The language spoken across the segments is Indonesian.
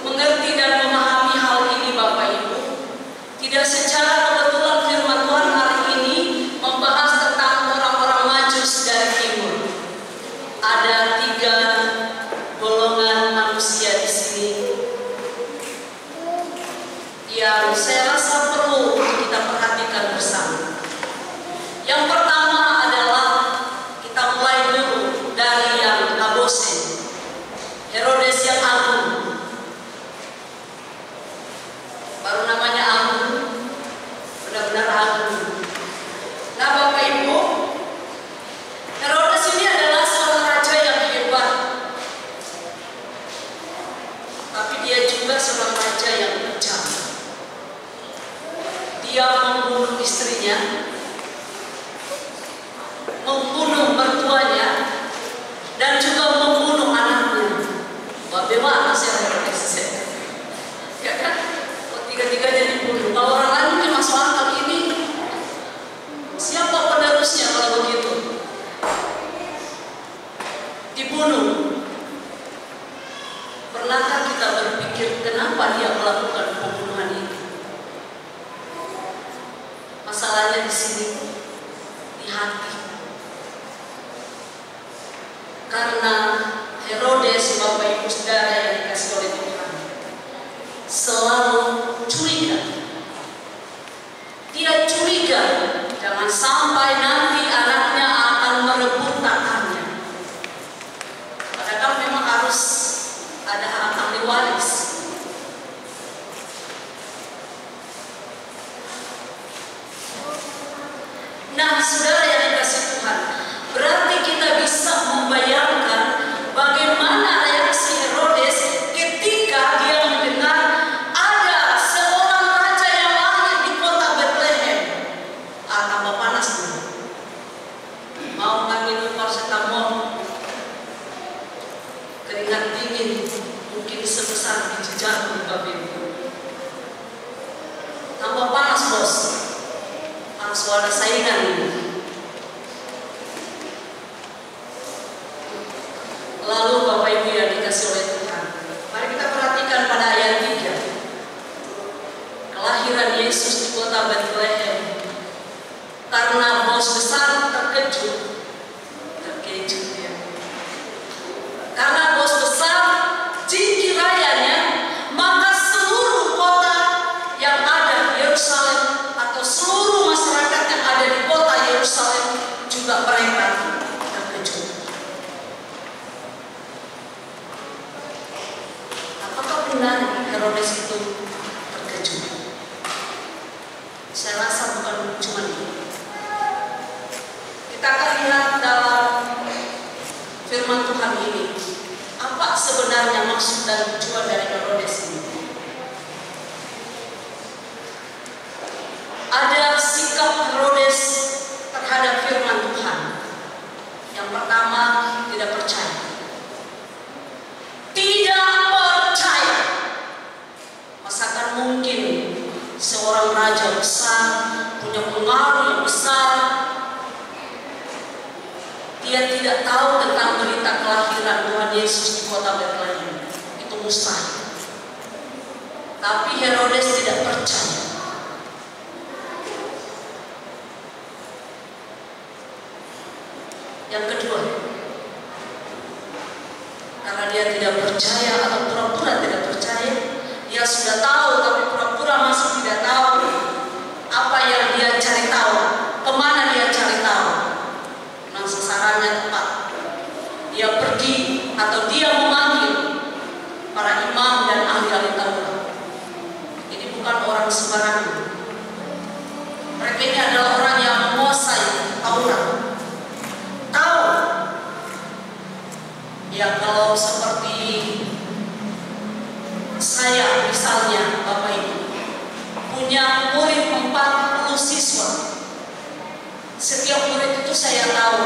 mengerti dan memahami hal ini Bapak Ibu. Tidak secara kebetulan firman Tuhan hari ini membahas tentang orang-orang Majus dari timur. Ada 3 golongan manusia di sini yang saya rasa perlu kita perhatikan bersama. Yang pertama adalah kita mulai dulu dari yang Abosen, Herodes yang agung. Baru namanya agung, benar-benar agung. Nah Bapak Ibu, Herodes ini adalah seorang raja yang hebat, tapi dia juga seorang raja yang kejam. Dia membunuh istrinya, membunuh mertuanya, dan juga membunuh anaknya. Bagaimana sih Herodes? Ya kan? Tiga-tiganya dibunuh. Kalau orang lain mungkin masuk akal, ini siapa penerusnya kalau begitu? Dibunuh. Pernahkah kita berpikir kenapa dia melakukan pembunuhan ini? Masalahnya di sini, di hati. Karena Herodes, Bapak Ibu Saudara yang dikasih oleh Tuhan, selalu curiga. Dia curiga jangan sampai nanti anaknya akan merebut tahtanya. Padahal memang harus ada ahli waris. Nah, saudara yang dikasih Tuhan, berarti kita bisa membayangkan bagaimana reaksi Herodes ketika dia mendengar ada seorang raja yang lahir di kota Bethlehem. Tambah panas nih. Mau nggak minum paracetamol? Keringat dingin, mungkin sebesar biji jagung Bapak Ibu. Tambah panas bos. Langsung ada saingan ini. Lalu Bapak Ibu yang dikasih oleh Tuhan, mari kita perhatikan pada ayat 3. Kelahiran Yesus di kota Bethlehem. Karena bos besar terkejut ya. Karena bos besar dikiranya, maka seluruh kota yang ada di Yerusalem atau seluruh masyarakat yang ada di kota Yerusalem juga mereka terkejut. Apakah benar Herodes itu terkejut? Saya rasa bukan cuma itu. Kita akan lihat dalam firman Tuhan ini, apa sebenarnya maksud dan tujuan dari Herodes ini. Ada sikap Herodes terhadap firman Tuhan. Yang pertama, tidak percaya. Tidak percaya. Masakan mungkin seorang raja besar, punya pengaruh yang besar, dia tidak tahu tentang berita kelahiran Tuhan Yesus di kota Bethlehem. Itu mustahil. Tapi Herodes tidak percaya. Yang kedua, karena dia tidak percaya atau pura-pura tidak percaya, dia sudah tahu tapi pura-pura masih tidak tahu apa yang dia cari tahu, kemana dia cari tahu. Nah, sasarannya tepat. Dia pergi atau dia memanggil para imam dan ahli-ahli Taurat. Ini bukan orang sembarangan. Mereka ini adalah orang yang menguasai Taurat. Tahu ya, kalau seperti saya misalnya Bapak Ibu punya murid 40 siswa, setiap murid itu saya tahu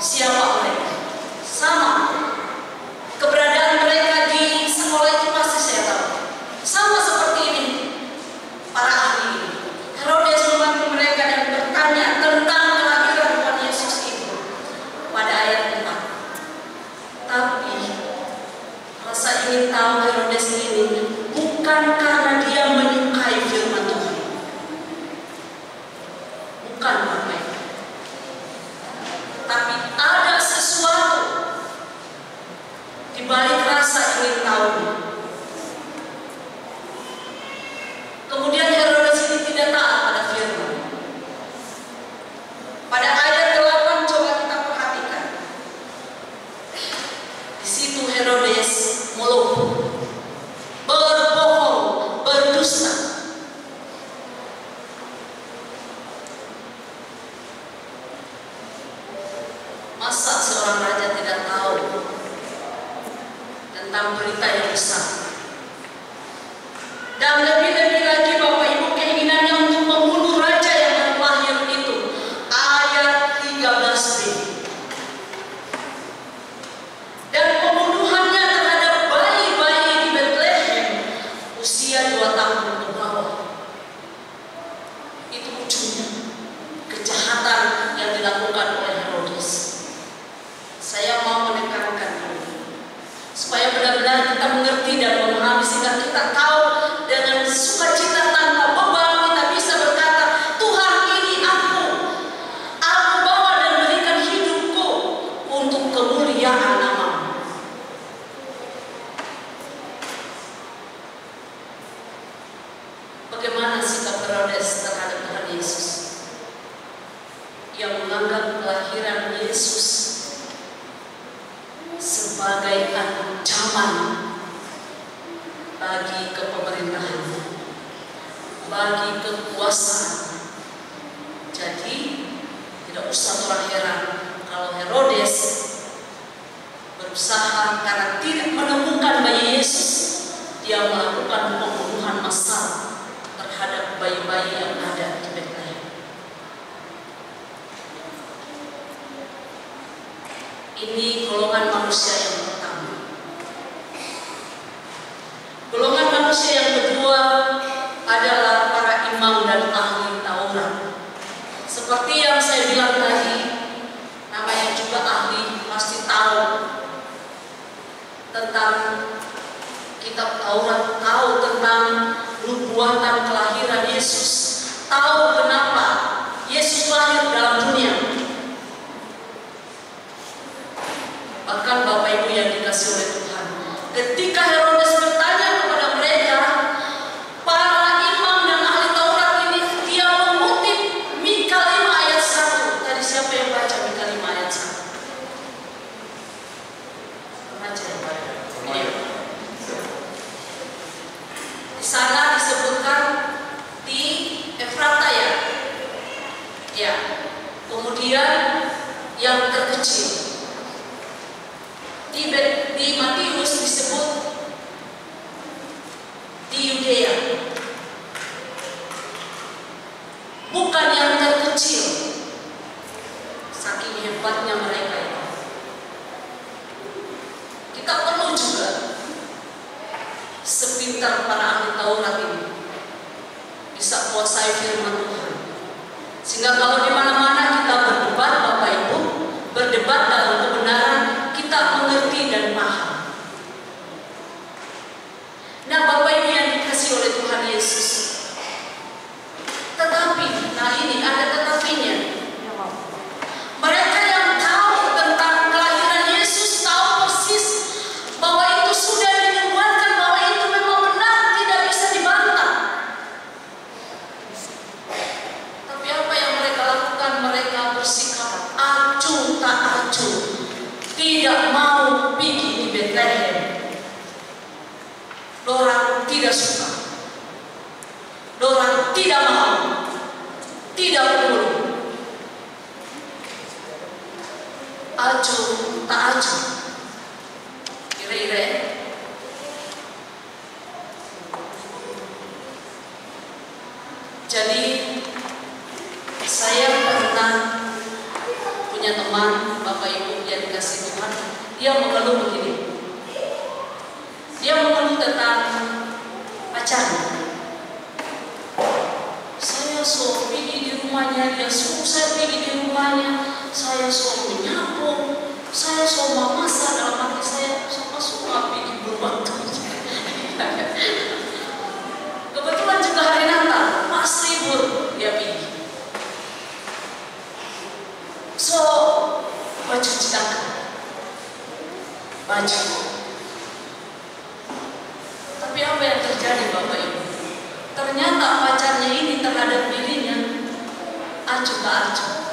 siapa mereka, sama keberadaan mereka di sekolah itu pasti saya tahu. Sama seperti ini para ahli ini. Herodes memanggil mereka dan bertanya tentang kelahiran Tuhan Yesus itu pada ayat 4. Tapi rasa ingin tahu Herodes ini balik rasa ingin tahu. Kemudian Herodes ini tidak taat pada firman. Pada ayat 8 coba kita perhatikan. Di situ Herodes melompat, berbohong, berdusta. Masa seorang raja tidak tahu tentang berita yang besar? Dan lebih-lebih lagi Bapak Ibu, keinginannya untuk membunuh raja yang baru lahir itu. Ayat 13b. Dan pembunuhannya terhadap bayi-bayi di Bethlehem usia 2 tahun ke bawah. Itu ujungnya kejahatan yang dilakukan oleh Herodes. Saya mau menekankan ini supaya benar-benar kita mengerti dan memahami, sehingga kita tahu dengan sukacita tanpa beban kita bisa berkata, Tuhan, ini aku bawa dan berikan hidupku untuk kemuliaan nama-Mu. Bagaimana sikap Herodes terhadap Tuhan Yesus? Ia menganggap kelahiran Yesus sebagai ancaman bagi kepemerintahan, bagi kekuasaan. Jadi tidak usah orang heran kalau Herodes berusaha karena tidak menemukan bayi Yesus, dia melakukan pembunuhan massal terhadap bayi-bayi yang ada di Bethlehem. Ini golongan manusia yang pertama. Golongan manusia yang kedua adalah para imam dan ahli Taurat. Seperti yang saya bilang tadi, namanya juga ahli, pasti tahu tentang kitab Taurat, tahu tentang nubuatan kelahiran Yesus, tahu kenapa Yesus lahir dalam dunia. Bahkan Bapak Ibu yang dikasih oleh Tuhan, ketika Herodes bertanya kepada mereka, para imam dan ahli Taurat ini, dia mengutip Mika 5 ayat 1. Tadi siapa yang baca Mika 5 ayat 1? Baca ya Pak. Iya. Di sana disebutkan di Efrata ya. Ya. Kemudian yang terkecil. Di Matius disebut di Yudea, bukan yang terkecil. Saking hebatnya mereka itu. Kita perlu juga sepintar para ahli Taurat ini bisa kuasai firman Tuhan, sehingga kalau di mana-mana kita berdebat Bapak Ibu, berdebat dalam kebenaran, kita mengerti dan paham. Nah Bapak Ibu yang dikasih oleh Tuhan Yesus, tetapi, nah ini ada tetapinya. Mereka yang tahu tentang kelahiran Yesus tahu persis bahwa itu sudah dinubuatkan, bahwa itu memang benar, tidak bisa dibantah. Tapi apa yang mereka lakukan? Mereka bersikap acuh tak acuh, tidak mau pergi di Bethlehem. Dorang tidak suka, dorang tidak mau, tidak peduli. Acuh tak acuh, kira-kira. Jadi saya pernah punya teman Bapak Ibu yang dikasih Tuhan, dia mengeluh begini. Dia mengeluh tentang pacarnya. Saya so pergi di rumahnya, dia suruh saya pergi di rumahnya, saya so menyapu, saya so memasak, dalam hati saya suka pergi berbakti. Kebetulan juga hari Natal, pas libur dia pergi. So baju cidakan, baju ternyata pacarnya ini terhadap dirinya acuh tak acuh.